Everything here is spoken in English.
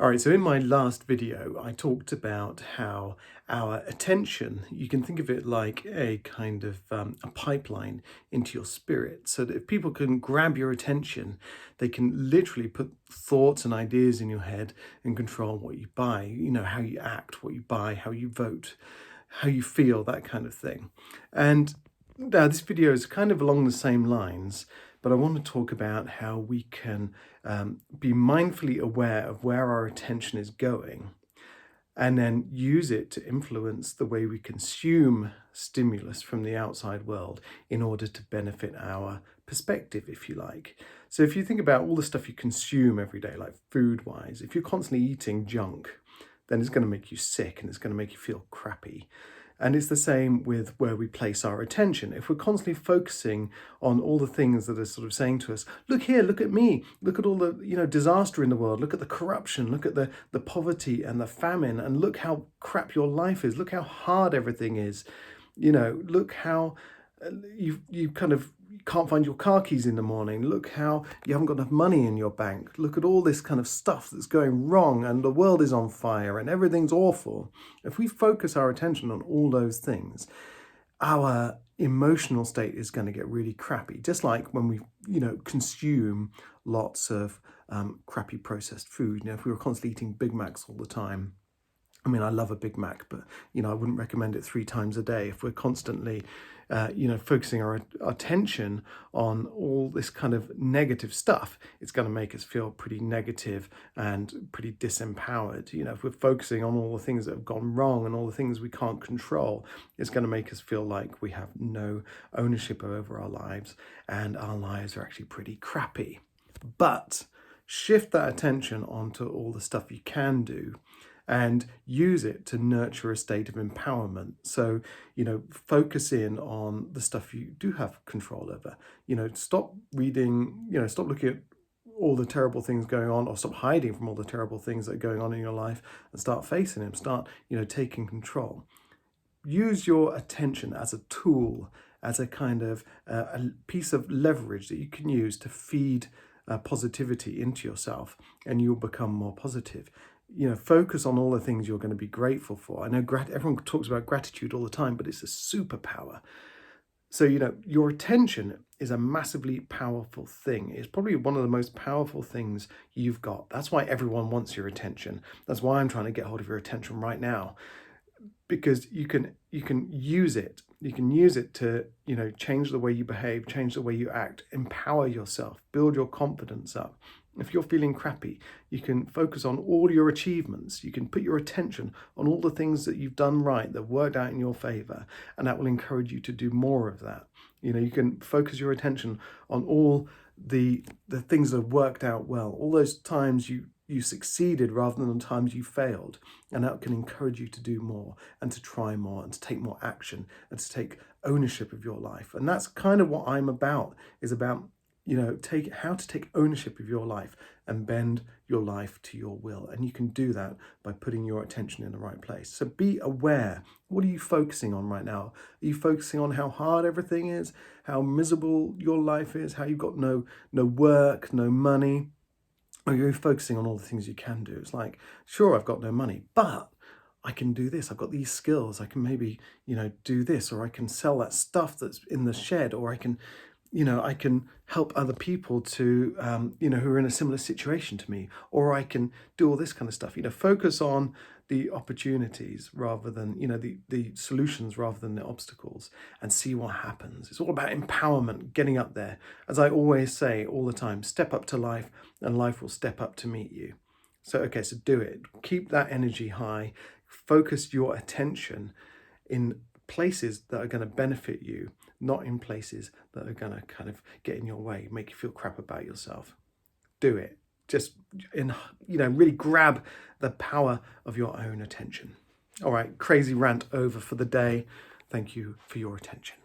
All right, so in my last video, I talked about how our attention, you can think of it like a kind of a pipeline into your spirit, so that if people can grab your attention, they can literally put thoughts and ideas in your head and control what you buy, how you act, what you buy, how you vote, how you feel, that kind of thing. And now this video is kind of along the same lines, but I want to talk about how we can be mindfully aware of where our attention is going and then use it to influence the way we consume stimulus from the outside world in order to benefit our perspective, if you like. So if you think about all the stuff you consume every day, like food-wise, if you're constantly eating junk, then it's going to make you sick and it's going to make you feel crappy. And it's the same with where we place our attention. If we're constantly focusing on all the things that are sort of saying to us, look here, look at me, look at all the disaster in the world, look at the corruption, look at the poverty and the famine, and look how crap your life is, look how hard everything is, look how you kind of can't find your car keys in the morning, look how you haven't got enough money in your bank, look at all this kind of stuff that's going wrong and the world is on fire and everything's awful. If we focus our attention on all those things, our emotional state is going to get really crappy, just like when we consume lots of crappy processed food. If we were constantly eating Big Macs all the time, I mean, I love a Big Mac, but, I wouldn't recommend it 3 times a day. If we're constantly, focusing our attention on all this kind of negative stuff, it's going to make us feel pretty negative and pretty disempowered. If we're focusing on all the things that have gone wrong and all the things we can't control, it's going to make us feel like we have no ownership over our lives and our lives are actually pretty crappy. But shift that attention onto all the stuff you can do and use it to nurture a state of empowerment. So, focus in on the stuff you do have control over. Stop reading, stop looking at all the terrible things going on, or stop hiding from all the terrible things that are going on in your life and start facing them, start, taking control. Use your attention as a tool, as a kind of a piece of leverage that you can use to feed positivity into yourself, and you'll become more positive. Focus on all the things you're going to be grateful for. I know everyone talks about gratitude all the time, but it's a superpower. So, your attention is a massively powerful thing. It's probably one of the most powerful things you've got. That's why everyone wants your attention. That's why I'm trying to get hold of your attention right now, because you can use it. You can use it to, change the way you behave, change the way you act, empower yourself, build your confidence up. If you're feeling crappy, you can focus on all your achievements. You can put your attention on all the things that you've done right, that worked out in your favor, and that will encourage you to do more of that. You can focus your attention on all the things that have worked out well, all those times you succeeded rather than the times you failed, and that can encourage you to do more and to try more and to take more action and to take ownership of your life. And that's kind of what I'm about, is about how to take ownership of your life and bend your life to your will. And you can do that by putting your attention in the right place. So be aware. What are you focusing on right now? Are you focusing on how hard everything is, how miserable your life is, how you've got no work, no money? Or you're focusing on all the things you can do? It's like, sure, I've got no money, but I can do this. I've got these skills. I can maybe, do this, or I can sell that stuff that's in the shed, or I can help other people to, who are in a similar situation to me, or I can do all this kind of stuff. Focus on the opportunities rather than, the solutions rather than the obstacles, and see what happens. It's all about empowerment, getting up there. As I always say all the time, step up to life and life will step up to meet you. So do it. Keep that energy high. Focus your attention in places that are going to benefit you, not in places that are going to kind of get in your way, make you feel crap about yourself. Do it. Just really grab the power of your own attention. All right, crazy rant over for the day. Thank you for your attention.